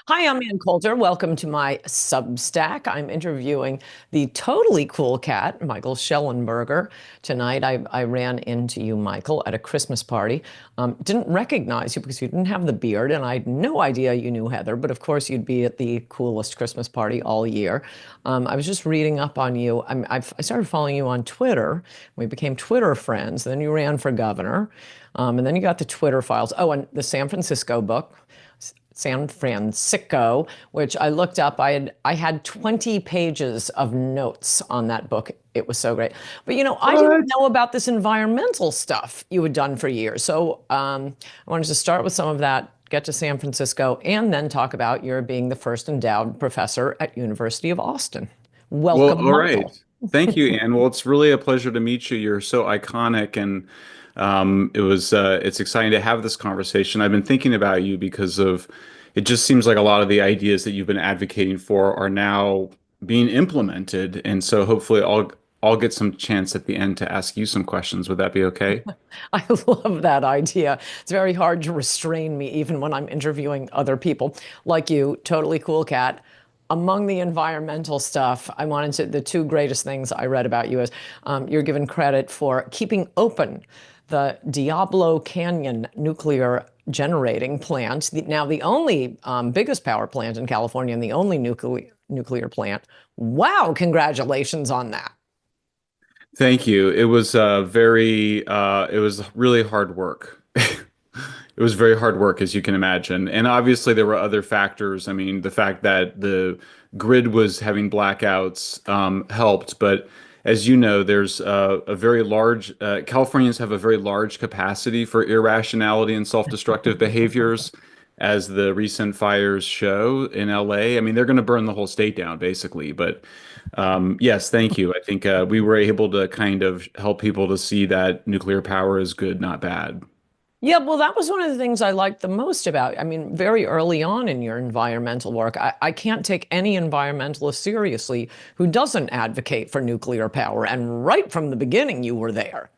Hi, I'm Ann Coulter. Welcome to my Substack. I'm interviewing the totally cool cat, Michael Shellenberger. Tonight, I ran into you, Michael, at a Christmas party. Didn't recognize you because you didn't have the beard, and I had no idea you knew Heather, but of course, you'd be at the coolest Christmas party all year. I was just reading up on you. I started following you on Twitter. We became Twitter friends. Then you ran for governor, and then you got the Twitter files. Oh, and the San Francisco book. San Francisco, which I looked up. I had 20 pages of notes on that book. It was so great. But I didn't What? know about this environmental stuff you had done for years. So I wanted to start with some of that, get to San Francisco, and then talk about your being the first endowed professor at University of Austin. Well, Welcome, all right. Michael. Thank you, Anne. Well, it's really a pleasure to meet you. You're so iconic, and it's exciting to have this conversation. I've been thinking about you because of it just seems like a lot of the ideas that you've been advocating for are now being implemented, and so hopefully I'll get some chance at the end to ask you some questions. Would that be okay? I love that idea. It's very hard to restrain me, even when I'm interviewing other people like you, totally cool cat. Among the environmental stuff, the two greatest things I read about you is you're given credit for keeping open the Diablo Canyon nuclear generating plant, now the only biggest power plant in California and the only nuclear plant. Wow, congratulations on that. Thank you. It was really hard work. It was very hard work, as you can imagine. And obviously, there were other factors. I mean, the fact that the grid was having blackouts helped. But as you know, Californians have a very large capacity for irrationality and self-destructive behaviors, as the recent fires show in LA. I mean, they're going to burn the whole state down, basically. But yes, thank you. I think we were able to kind of help people to see that nuclear power is good, not bad. Yeah, well, that was one of the things I liked the most about. I mean, very early on in your environmental work, I can't take any environmentalist seriously who doesn't advocate for nuclear power. And right from the beginning, you were there.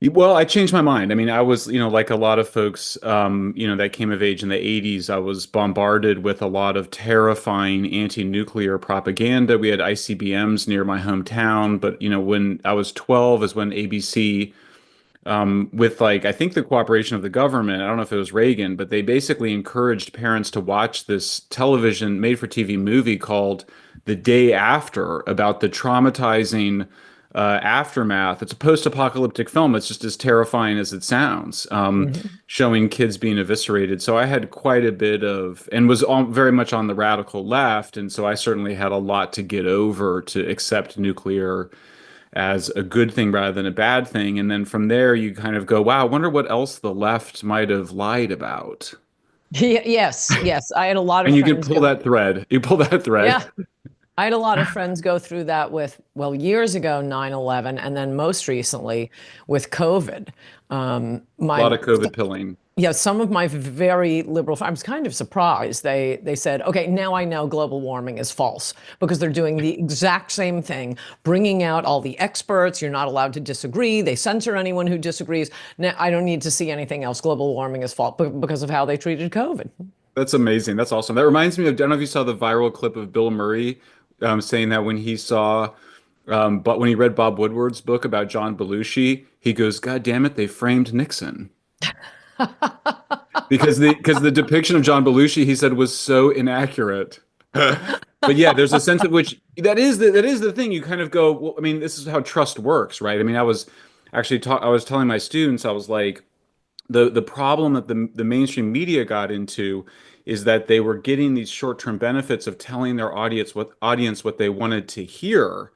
Well, I changed my mind. I mean, I was, like a lot of folks, that came of age in the 80s, I was bombarded with a lot of terrifying anti-nuclear propaganda. We had ICBMs near my hometown, but, when I was 12 is when ABC, with like, I think the cooperation of the government, I don't know if it was Reagan, but they basically encouraged parents to watch this television made-for-TV movie called The Day After about the traumatizing aftermath. It's a post-apocalyptic film. It's just as terrifying as it sounds, Mhm. showing kids being eviscerated. So I had quite a bit of, and was very much on the radical left, and so I certainly had a lot to get over to accept nuclear as a good thing rather than a bad thing. And then from there, you kind of go, wow, I wonder what else the left might have lied about. Yes, yes. I had a lot of And you can friends pull go. that thread. You pull that thread. Yeah, I had a lot of friends go through that with, well, years ago, 9/11, and then most recently with COVID. A lot My of COVID pilling. Yeah, some of my very liberal, I was kind of surprised. They said, okay, now I know global warming is false because they're doing the exact same thing, bringing out all the experts. You're not allowed to disagree. They censor anyone who disagrees. Now, I don't need to see anything else. Global warming is false because of how they treated COVID. That's amazing. That's awesome. That reminds me of, I don't know if you saw the viral clip of Bill Murray saying that when he saw, but when he read Bob Woodward's book about John Belushi, he goes, God damn it, they framed Nixon. Because the depiction of John Belushi, he said, was so inaccurate. But yeah, there's a sense of which that is the thing. You kind of go, well, I mean, this is how trust works, right? I mean, I was telling my students, I was like, the problem that the mainstream media got into is that they were getting these short-term benefits of telling their audience what they wanted to hear.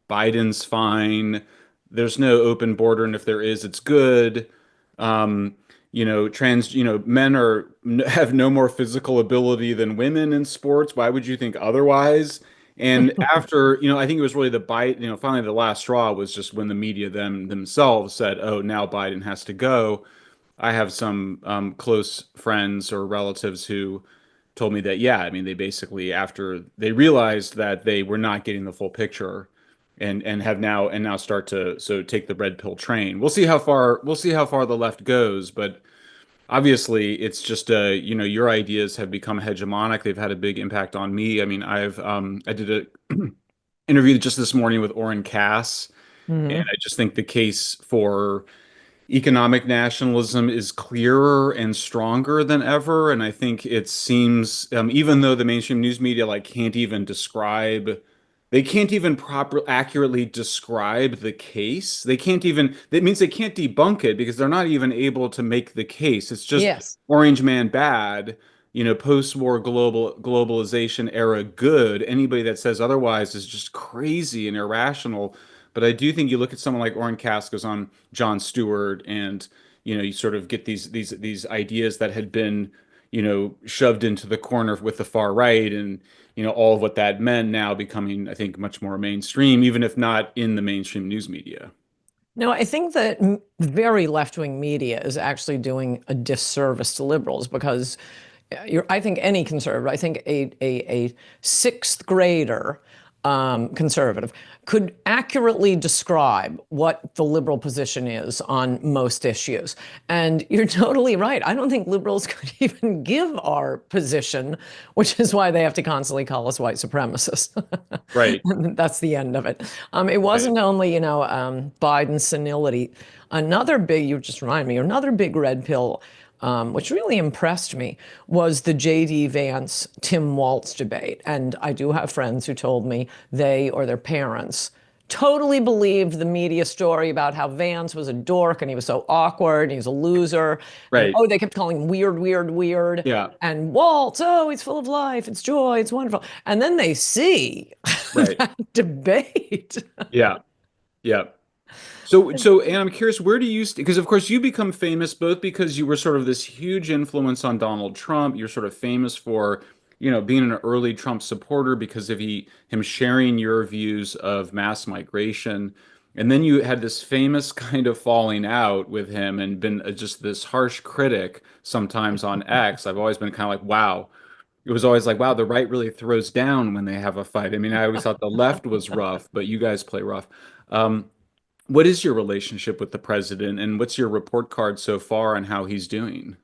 Biden's fine. There's no open border, and if there is, it's good. Um, men have no more physical ability than women in sports. Why would you think otherwise? And after, I think it was really finally the last straw was just when the media themselves said, "Oh, now Biden has to go." I have some close friends or relatives who told me that, yeah, I mean, they basically, after they realized that they were not getting the full picture and now start to take the red pill train. We'll see how far the left goes, but obviously it's just your ideas have become hegemonic. They've had a big impact on me. I mean, I did a interview just this morning with Orrin Cass, and Hmm. I just think the case for economic nationalism is clearer and stronger than ever. And I think it seems, even though the mainstream news media like they can't even accurately describe the case. They can't even, that means they can't debunk it because they're not even able to make the case. It's just Yes. orange man bad, post-war globalization era good. Anybody that says otherwise is just crazy and irrational. But I do think you look at someone like Orrin Cass goes on Jon Stewart, and you sort of get these ideas that had been shoved into the corner with the far right, and all of what that meant now becoming, I think, much more mainstream, even if not in the mainstream news media. No, I think that very left-wing media is actually doing a disservice to liberals because I think any conservative, I think a sixth grader conservative could accurately describe what the liberal position is on most issues. And you're totally right. I don't think liberals could even give our position, which is why they have to constantly call us white supremacists. Right. And that's the end of it. It Right. wasn't only, Biden's senility. You just remind me, another big red pill, which really impressed me, was the J.D. Vance Tim Walz debate. And I do have friends who told me they or their parents totally believed the media story about how Vance was a dork and he was so awkward and he was a loser. And Right. oh, they kept calling him weird, weird, weird. Yeah. And Waltz, oh, he's full of life. It's joy. It's wonderful. And then they see Right. that debate. Yeah. Yeah. So, and I'm curious, where do you, because of course you become famous both because you were sort of this huge influence on Donald Trump. You're sort of famous for, being an early Trump supporter because of him sharing your views of mass migration. And then you had this famous kind of falling out with him and been just this harsh critic sometimes on X. I've always been kind of like, wow. It was always like, wow, the right really throws down when they have a fight. I mean, I always thought the left was rough, but you guys play rough. Um, what is your relationship with the president, and what's your report card so far on how he's doing?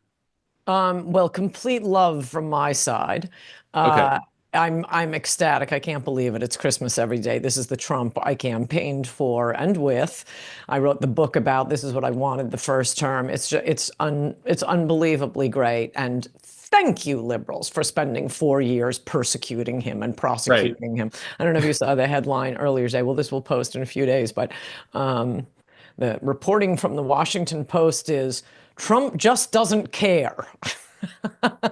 Well, complete love from my side. Okay, Uh, I'm ecstatic. I can't believe it. It's Christmas every day. This is the Trump I campaigned for and with. I wrote the book about this is what I wanted the first term. It's unbelievably great. And thank you, liberals, for spending 4 years persecuting him and right. prosecuting him. I don't know if you saw the headline earlier today. Well, this will post in a few days, but the reporting from the Washington Post is Trump just doesn't care.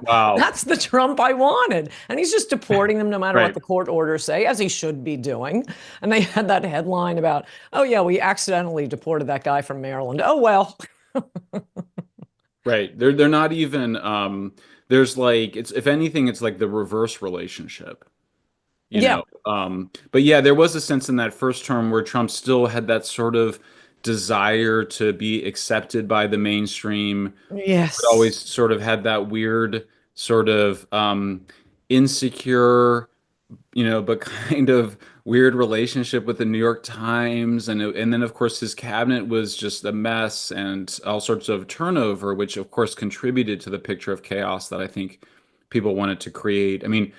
Wow. That's the Trump I wanted. And he's just deporting them no matter what Right, the court orders say, as he should be doing. And they had that headline about, oh, yeah, we accidentally deported that guy from Maryland. Oh, well. right. They're not even there's like it's if anything, it's like the reverse relationship, you Yeah. know. But yeah, there was a sense in that first term where Trump still had that sort of desire to be accepted by the mainstream, but always Yes. sort of had that weird sort of insecure, but kind of weird relationship with the New York Times, and then of course his cabinet was just a mess and all sorts of turnover, which of course contributed to the picture of chaos that I think people wanted to create. I mean,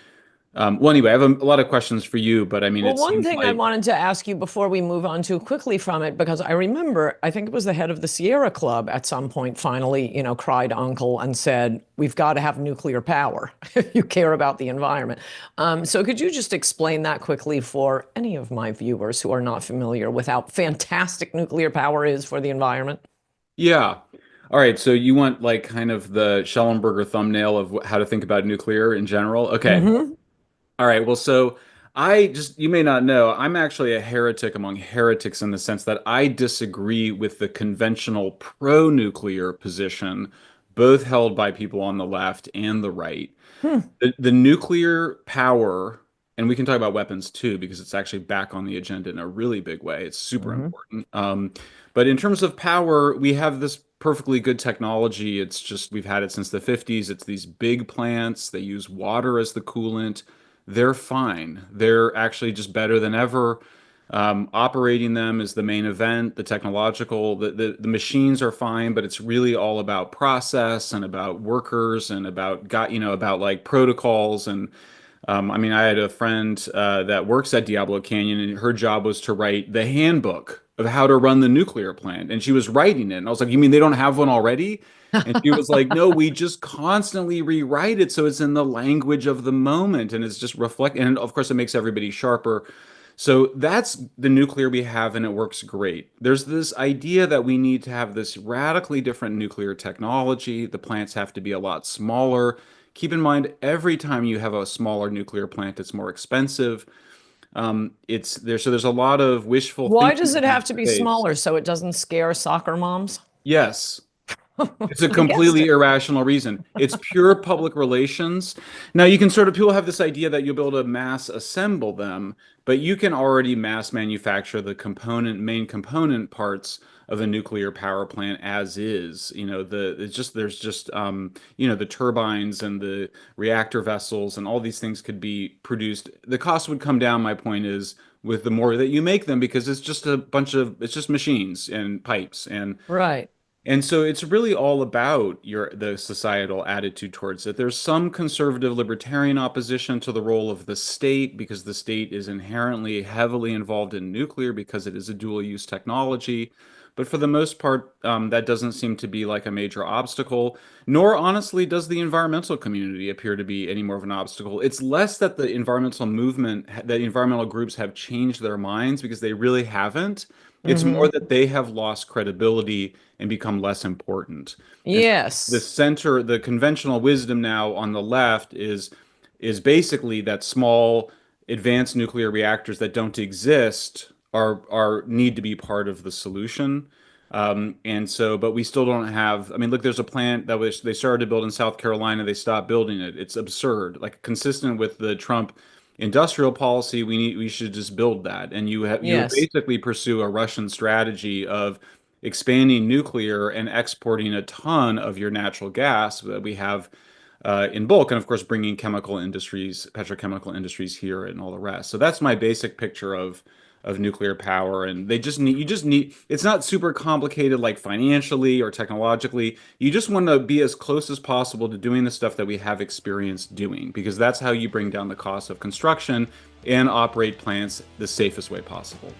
well, anyway, I have a lot of questions for you, but I mean, Well, it one seems thing I like wanted to ask you before we move on too quickly from it, because I remember, I think it was the head of the Sierra Club at some point finally, cried uncle and said, we've got to have nuclear power if you care about the environment. So could you just explain that quickly for any of my viewers who are not familiar with how fantastic nuclear power is for the environment? yeah. All right, so you want like kind of the Schellenberger thumbnail of how to think about nuclear in general? Okay. Hmm. All right. Well, so I just, you may not know, I'm actually a heretic among heretics in the sense that I disagree with the conventional pro-nuclear position, both held by people on the left and the right. Hmm. The nuclear power, and we can talk about weapons too, because it's actually back on the agenda in a really big way. It's super Hmm. important. But in terms of power, we have this perfectly good technology. It's just, we've had it since the 50s. It's these big plants. They use water as the coolant. They're fine. They're actually just better than ever. Operating them is the main event. The technological, the machines are fine, but it's really all about process and about workers and about like protocols. And I mean, I had a friend that works at Diablo Canyon, and her job was to write the handbook of how to run the nuclear plant. And she was writing it. And I was like, "You mean they don't have one already?" And she was like, "No, we just constantly rewrite it so it's in the language of the moment and it's just reflect. And of course, it makes everybody sharper." So that's the nuclear we have, and it works great. There's this idea that we need to have this radically different nuclear technology. The plants have to be a lot smaller. Keep in mind, every time you have a smaller nuclear plant, it's more expensive. It's there, so there's a lot of wishful Why thinking does it in have that to be space. smaller so it doesn't scare soccer moms? Yes. It's a I guessed completely it. irrational reason. It's pure public relations. Now, you can sort of, people have this idea that you'll be able to mass assemble them, but you can already mass manufacture the main component parts of a nuclear power plant as is. There's just, the turbines and the reactor vessels and all these things could be produced. The cost would come down, my point is, with the more that you make them, because it's just machines and pipes Right. and so it's really all about the societal attitude towards it. There's some conservative libertarian opposition to the role of the state because the state is inherently heavily involved in nuclear because it is a dual use technology. But for the most part, that doesn't seem to be like a major obstacle, nor honestly does the environmental community appear to be any more of an obstacle. It's less that the environmental groups have changed their minds because they really haven't. It's more Hmm. that they have lost credibility and become less important. And so Yes. the conventional wisdom now on the left is basically that small advanced nuclear reactors that don't exist are need to be part of the solution. But we still don't have. I mean, look, there's a plant that they started to build in South Carolina. They stopped building it. It's absurd. Like consistent with the Trump industrial policy, we should just build that. And you would Yes. basically pursue a Russian strategy of expanding nuclear and exporting a ton of your natural gas that we have in bulk, and of course bringing petrochemical industries here, and all the rest. So that's my basic picture of nuclear power. And you just need. It's not super complicated like financially or technologically. You just want to be as close as possible to doing the stuff that we have experience doing, because that's how you bring down the cost of construction and operate plants the safest way possible.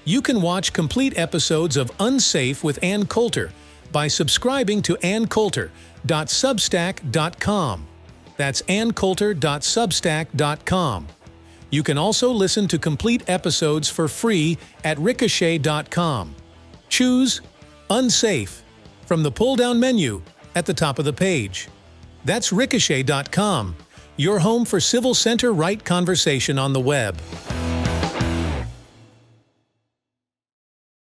You can watch complete episodes of Unsafe with Ann Coulter by subscribing to anncoulter.substack.com. That's anncoulter.substack.com. You can also listen to complete episodes for free at Ricochet.com. Choose Unsafe from the pull-down menu at the top of the page. That's Ricochet.com, your home for civil center right conversation on the web.